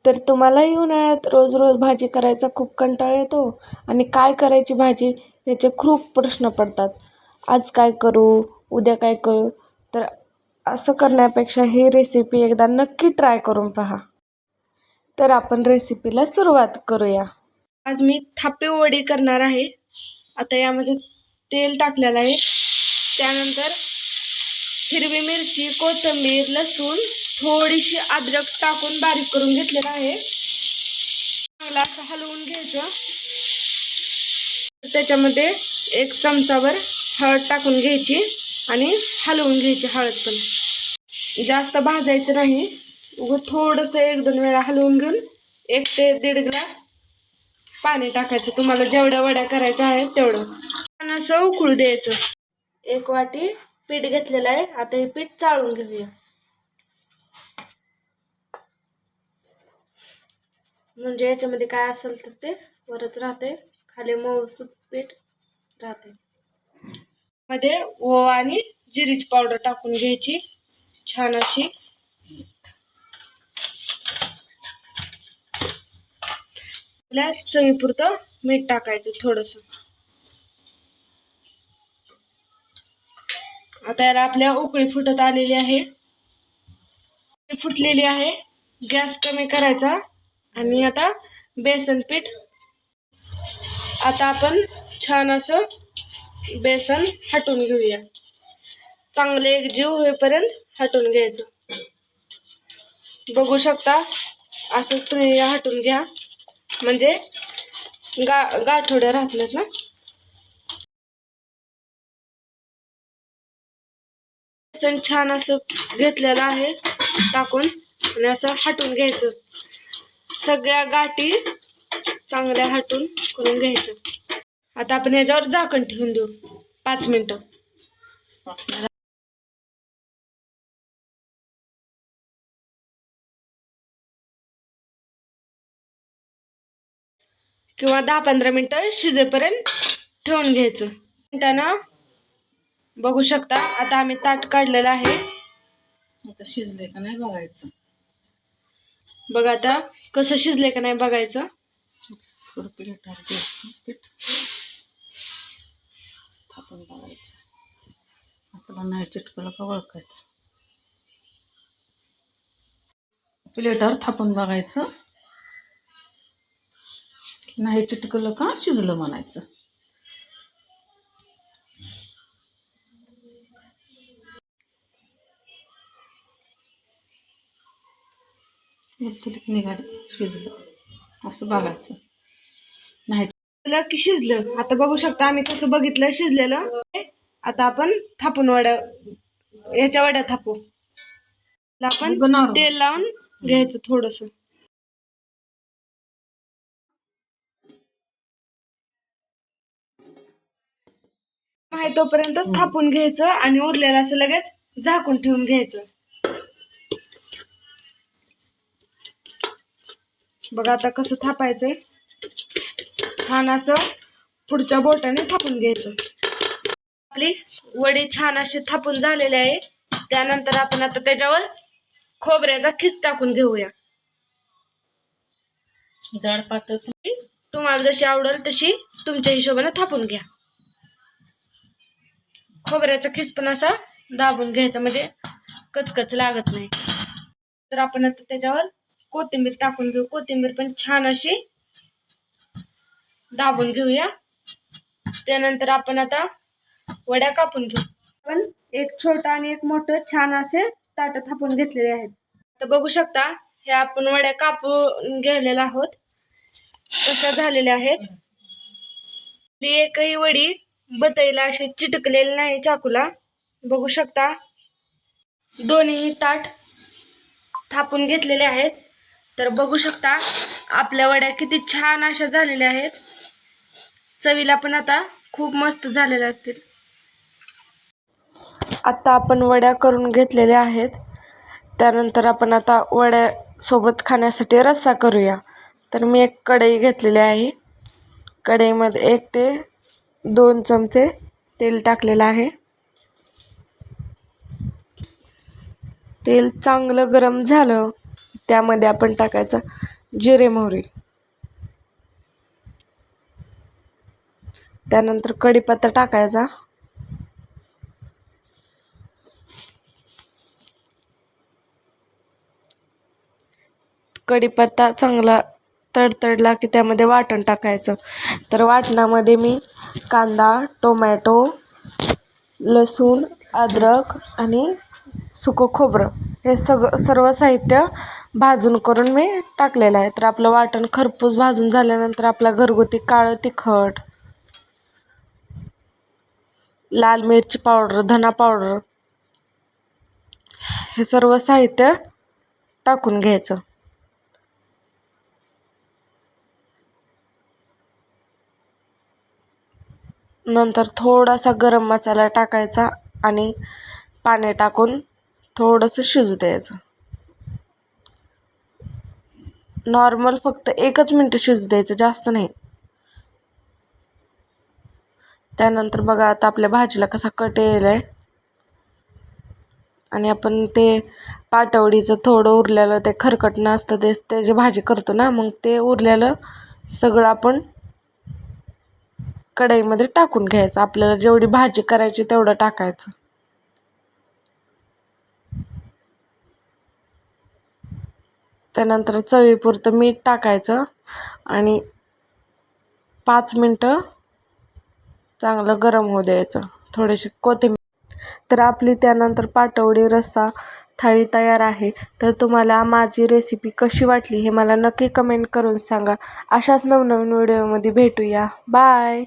तर तुम्हालाही उन्हाळ्यात रोज रोज भाजी करायचा खूप कंटाळा येतो आणि काय करायची भाजी याचे खूप प्रश्न पडतात. आज काय करू, उद्या काय करू. तर असं करण्यापेक्षा ही रेसिपी एकदा नक्की ट्राय करून पहा. तर आपण रेसिपीला सुरुवात करूया. आज मी थापी वडी करणार आहे. आता यामध्ये तेल टाकलेलं आहे. त्यानंतर हिरवी मिरची, कोथिंबीर, लसूण, थोडीशी अद्रक टाकून बारीक करून घेतलेलं आहे. चांगलं असं हलवून घ्यायचं. त्याच्यामध्ये 1 चमचाभर हळद टाकून घ्यायची आणि हलवून घ्यायची. हळद पण जास्त भाजायचं नाही, थोडंसं 1-2 वेळा हलवून घेऊन 1 ते 1.5 ग्लास पाणी टाकायचं. तुम्हाला जेवढ्या वड्या करायच्या आहेत तेवढं. आणि असं उकळू द्यायचं. 1 वाटी पीठ घेतलेलं आहे. आता हे पीठ चाळून घेऊया. म्हणजे याच्यामध्ये काय असेल तर ते वरच राहते, खाली मऊसूत पीठ राहते. मध्ये ओवा आणि जिरीची पावडर टाकून घ्यायची छान अशी. चवीपुरतं मीठ टाकायचं थोडंसं. आता याला आपल्या उकळी फुटत आलेली आहे. फुटलेली आहे. गॅस कमी करायचा आणि आता बेसन पीठ. आता आपण छान असं बेसन हटवून घेऊया. चांगले एकजीव होईपर्यंत हटवून घ्यायचं. बघू शकता असं तुम्ही हटवून घ्या, म्हणजे गाठोड्या राहत नाहीत ना. बेसन छान असं घेतलेलं आहे टाकून आणि असं हटवून घ्यायचं. सगळ्या गाठी चांगल्या हटून करून घ्यायचं. आता आपण याच्यावर झाकण ठेवून देऊ 5 मिनिटं. किंवा 10-15 मिनिटं शिजेपर्यंत ठेवून घ्यायचं. मिनिटांना बघू शकता आता आम्ही ताट काढलेलं आहे. आता शिजले का नाही बघायचं. बघा आता कसं शिजले का नाही बघायचं. थोडं प्लेटावर घ्यायचं पीठ, थापून बघायचं. आपल्याला नाही चिटकलं का ओळखायचं. प्लेटावर थापून बघायचं, नाही चिटकलं का शिजलं म्हणायचं. निघालं शिजलं असं बघायचं. नाही की शिजलं. आता बघू शकता आम्ही कसं बघितलं शिजलेलं. आता आपण थापून वड्या, याच्या वड्या थापू. आपण तेल लावून घ्यायचं थोडंसं. आहे तोपर्यंतच थापून घ्यायचं आणि उरलेलं असं लगेच झाकून ठेवून घ्यायचं. बघा आता कसं थापायचंय. छान असं पुढच्या बोटाने थापून घ्यायचं. आपली वडी छान अशी थापून झालेली आहे. त्यानंतर आपण आता त्याच्यावर खोबऱ्याचा खीस टाकून घेऊया. जाड पातळ तुम्हाला जशी आवडेल तशी तुमच्या हिशोबाने थापून घ्या. खोबऱ्याचा खीस पण असा दाबून घ्यायचा, म्हणजे कचकच लागत नाही. तर आपण आता त्याच्यावर कोथिंबीर टाकून घेऊ. कोथिंबीर पण छान अशी दाबून घेऊया. त्यानंतर आपण आता वड्या कापून घेऊ. आपण एक छोटा आणि एक मोठं छान असे ताट थापून घेतलेले आहेत. तर बघू शकता हे आपण वड्या कापून घेतलेल्या आहोत, कशा झालेल्या आहेत. एकही वडी बतईला अशी चिटकलेली नाही चाकूला. बघू शकता दोन्ही ताट थापून घेतलेले आहेत. तर बघू शकता आपल्या वड्या किती छान अशा झालेल्या आहेत. चवीला पण आता खूप मस्त झालेल्या असतील. आता आपण वड्या करून घेतलेल्या आहेत. त्यानंतर आपण आता वड्या सोबत खाण्यासाठी रस्सा करूया. तर मी एक कढई घेतलेली आहे. कढईमध्ये 1 ते 2 चमचे तेल टाकलेलं आहे. तेल चांगलं गरम झालं त्यामध्ये आपण टाकायचं जिरे मोहरी, त्यानंतर कढीपत्ता टाकायचा, कढीपत्ता चांगला तडतडला की त्यामध्ये वाटण टाकायचं. तर वाटणामध्ये मी कांदा, टोमॅटो, लसूण, अद्रक आणि सुकं खोबरं हे सर्व साहित्य भाजून करून मी टाकलेलं आहे. तर आपलं वाटण खरपूस भाजून झाल्यानंतर आपला घरगुती काळं तिखट, लाल मिरची पावडर, धना पावडर हे सर्व साहित्य टाकून घ्यायचं. नंतर थोडासा गरम मसाला टाकायचा आणि पाणी टाकून थोडंसं शिजू द्यायचं. नॉर्मल फक्त 1 मिनिट शिजू द्यायचं, जास्त नाही. त्यानंतर बघा आता आपल्या भाजीला कसा कट येईल आहे. आणि आपण ते पाटवडीचं थोडं उरलेलं ते खरकटणं असतं ते त्याची भाजी करतो ना, मग ते उरलेलं सगळं आपण कढईमध्ये टाकून घ्यायचं. आपल्याला जेवढी भाजी करायची तेवढं टाकायचं. त्यानंतर चवीपुरतं मीठ टाकायचं आणि 5 मिनटं चांगलं गरम होऊ द्यायचं. थोडीशी कोथिंबीर. तर आपली त्यानंतर पाटवडी रस्सा थाळी तयार आहे. तर तुम्हाला माझी रेसिपी कशी वाटली हे मला नक्की कमेंट करून सांगा. अशाच नवनवीन व्हिडिओमध्ये भेटूया. बाय.